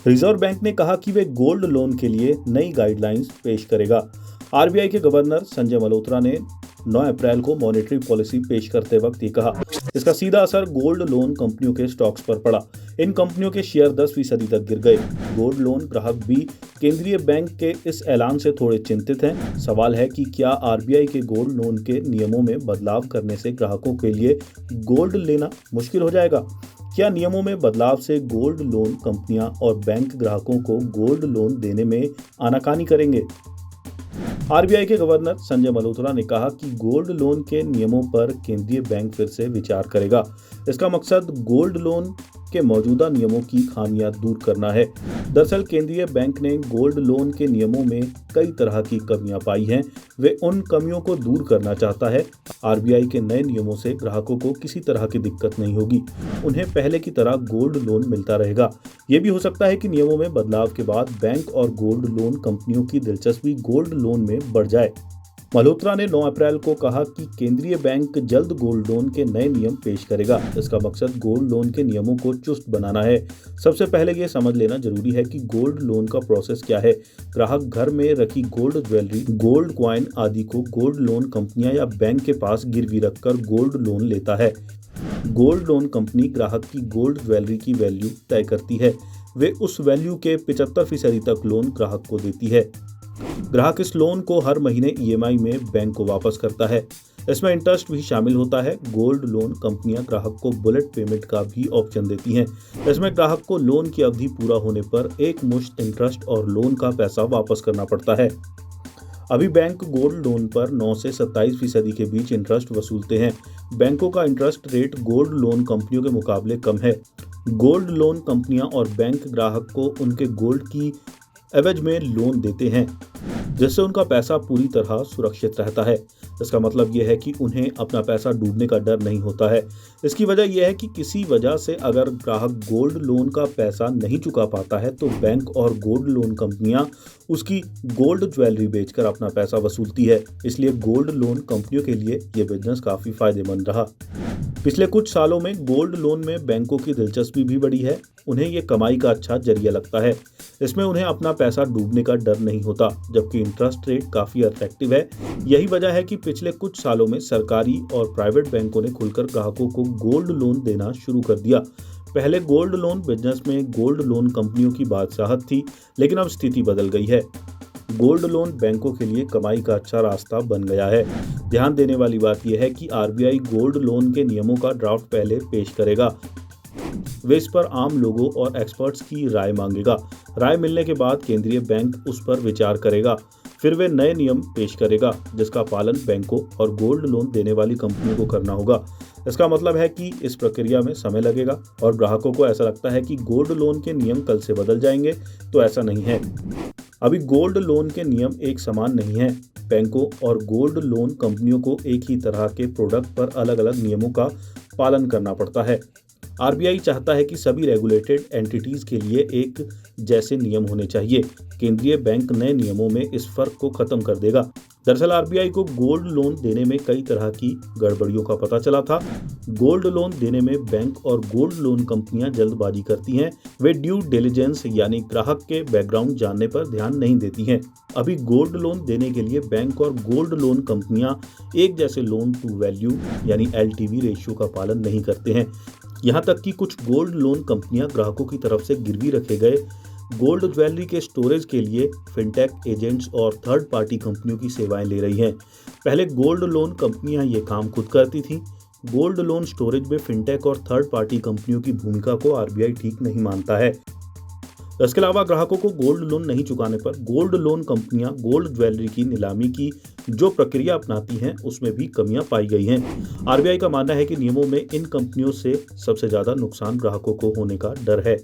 Reserve bank ने कहा कि वे गोल्ड लोन के लिए नई गाइडलाइंस पेश करेगा। आरबीआई के गवर्नर संजय मल्होत्रा ने 9 अप्रैल को मॉनेटरी पॉलिसी पेश करते वक्त ये कहा। इसका सीधा असर गोल्ड लोन कंपनियों के स्टॉक्स पर पड़ा। इन कंपनियों के शेयर 10% तक गिर गए। गोल्ड लोन ग्राहक भी केंद्रीय बैंक के इस ऐलान से थोड़े चिंतित हैं। सवाल है कि क्या आरबीआई के गोल्ड लोन के नियमों में बदलाव करने से ग्राहकों के लिए गोल्ड लेना मुश्किल हो जाएगा? क्या नियमों में बदलाव से गोल्ड लोन कंपनियां और बैंक ग्राहकों को गोल्ड लोन देने में आनाकानी करेंगे? आरबीआई के गवर्नर संजय मल्होत्रा ने कहा कि गोल्ड लोन के नियमों पर केंद्रीय बैंक फिर से विचार करेगा। इसका मकसद गोल्ड लोन के मौजूदा नियमों की खामियां दूर करना है। दरअसल केंद्रीय बैंक ने गोल्ड लोन के नियमों में कई तरह की कमियां पाई हैं। वे उन कमियों को दूर करना चाहता है। आरबीआई के नए नियमों से ग्राहकों को किसी तरह की दिक्कत नहीं होगी। उन्हें पहले की तरह गोल्ड लोन मिलता रहेगा। ये भी हो सकता है कि नियमों में बदलाव के बाद बैंक और गोल्ड लोन कंपनियों की दिलचस्पी गोल्ड लोन में बढ़ जाए। मल्होत्रा ने 9 अप्रैल को कहा कि केंद्रीय बैंक जल्द गोल्ड लोन के नए नियम पेश करेगा। इसका मकसद गोल्ड लोन के नियमों को चुस्त बनाना है। सबसे पहले ये समझ लेना जरूरी है कि गोल्ड लोन का प्रोसेस क्या है। ग्राहक घर में रखी गोल्ड ज्वेलरी, गोल्ड कॉइन आदि को गोल्ड लोन कंपनियां या बैंक के पास गिरवी रखकर गोल्ड लोन लेता है। गोल्ड लोन कंपनी ग्राहक की गोल्ड ज्वेलरी की वैल्यू तय करती है। वे उस वैल्यू के 75% तक लोन ग्राहक को देती है। ग्राहक इस लोन को हर महीने ईएमआई में बैंक को वापस करता है। इसमें इंटरेस्ट भी शामिल होता है। गोल्ड लोन कंपनियां ग्राहक को बुलेट पेमेंट का भी ऑप्शन देती हैं। इसमें ग्राहक को लोन की अवधि पूरा होने पर एक मुश्त इंटरेस्ट और लोन का पैसा वापस करना पड़ता है। अभी बैंक गोल्ड लोन पर 9 से 27% के बीच इंटरेस्ट वसूलते हैं। बैंकों का इंटरेस्ट रेट गोल्ड लोन कंपनियों के मुकाबले कम है। गोल्ड लोन कंपनियां और बैंक ग्राहक को उनके गोल्ड की एवज में लोन देते हैं, जिससे उनका पैसा पूरी तरह सुरक्षित रहता है। इसका मतलब यह है कि उन्हें अपना पैसा डूबने का डर नहीं होता है। इसकी वजह यह है कि किसी वजह से अगर ग्राहक गोल्ड लोन का पैसा नहीं चुका पाता है तो बैंक और गोल्ड लोन कंपनियां उसकी गोल्ड ज्वेलरी बेचकर अपना पैसा वसूलती है। इसलिए गोल्ड लोन कंपनियों के लिए यह बिजनेस काफी फायदेमंद रहा। पिछले कुछ सालों में गोल्ड लोन में बैंकों की दिलचस्पी भी बढ़ी है। उन्हें ये कमाई का अच्छा जरिया लगता है। इसमें उन्हें अपना पैसा डूबने का डर नहीं होता, जबकि इंटरेस्ट रेट काफी अट्रैक्टिव है। यही वजह है कि पिछले कुछ सालों में सरकारी और प्राइवेट बैंकों ने खुलकर ग्राहकों को गोल्ड लोन देना शुरू कर दिया। पहले गोल्ड लोन बिजनेस में गोल्ड लोन कंपनियों की बादशाहत थी, लेकिन अब स्थिति बदल गई है। गोल्ड लोन बैंकों के लिए कमाई का अच्छा रास्ता बन गया है। ध्यान देने वाली बात यह है कि आरबीआई गोल्ड लोन के नियमों का ड्राफ्ट पहले पेश करेगा। वे इस पर आम लोगों और एक्सपर्ट्स की राय मांगेगा। राय मिलने के बाद केंद्रीय बैंक उस पर विचार करेगा। फिर वे नए नियम पेश करेगा, जिसका पालन बैंकों और गोल्ड लोन देने वाली कंपनियों को करना होगा। इसका मतलब है कि इस प्रक्रिया में समय लगेगा और ग्राहकों को ऐसा लगता है कि गोल्ड लोन के नियम कल से बदल जाएंगे, तो ऐसा नहीं है। अभी गोल्ड लोन के नियम एक समान नहीं है। बैंकों और गोल्ड लोन कंपनियों को एक ही तरह के प्रोडक्ट पर अलग अलग नियमों का पालन करना पड़ता है। आरबीआई चाहता है कि सभी रेगुलेटेड एंटिटीज के लिए एक जैसे नियम होने चाहिए। केंद्रीय बैंक नए नियमों में इस फर्क को खत्म कर देगा। दरअसल आरबीआई को गोल्ड लोन देने में कई तरह की गड़बड़ियों का पता चला था। गोल्ड लोन देने में बैंक और गोल्ड लोन कंपनियां जल्दबाजी करती हैं। वे ड्यू डिलिजेंस यानी ग्राहक के बैकग्राउंड जानने पर ध्यान नहीं देती हैं। अभी गोल्ड लोन देने के लिए बैंक और गोल्ड लोन कंपनियां एक जैसे लोन टू वैल्यू यानी एलटीवी रेशियो का पालन नहीं करते हैं। यहाँ तक कि कुछ गोल्ड लोन कंपनियां ग्राहकों की तरफ से गिरवी रखे गए गोल्ड ज्वेलरी के स्टोरेज के लिए फिनटेक एजेंट्स और थर्ड पार्टी कंपनियों की सेवाएं ले रही हैं। पहले गोल्ड लोन कंपनियां ये काम खुद करती थीं। गोल्ड लोन स्टोरेज में फिनटेक और थर्ड पार्टी कंपनियों की भूमिका को आरबीआई ठीक नहीं मानता है। इसके अलावा ग्राहकों को गोल्ड लोन नहीं चुकाने पर गोल्ड लोन कंपनियां गोल्ड ज्वेलरी की नीलामी की जो प्रक्रिया अपनाती हैं उसमें भी कमियां पाई गई हैं। आरबीआई का मानना है कि नियमों में इन कंपनियों से सबसे ज्यादा नुकसान ग्राहकों को होने का डर है।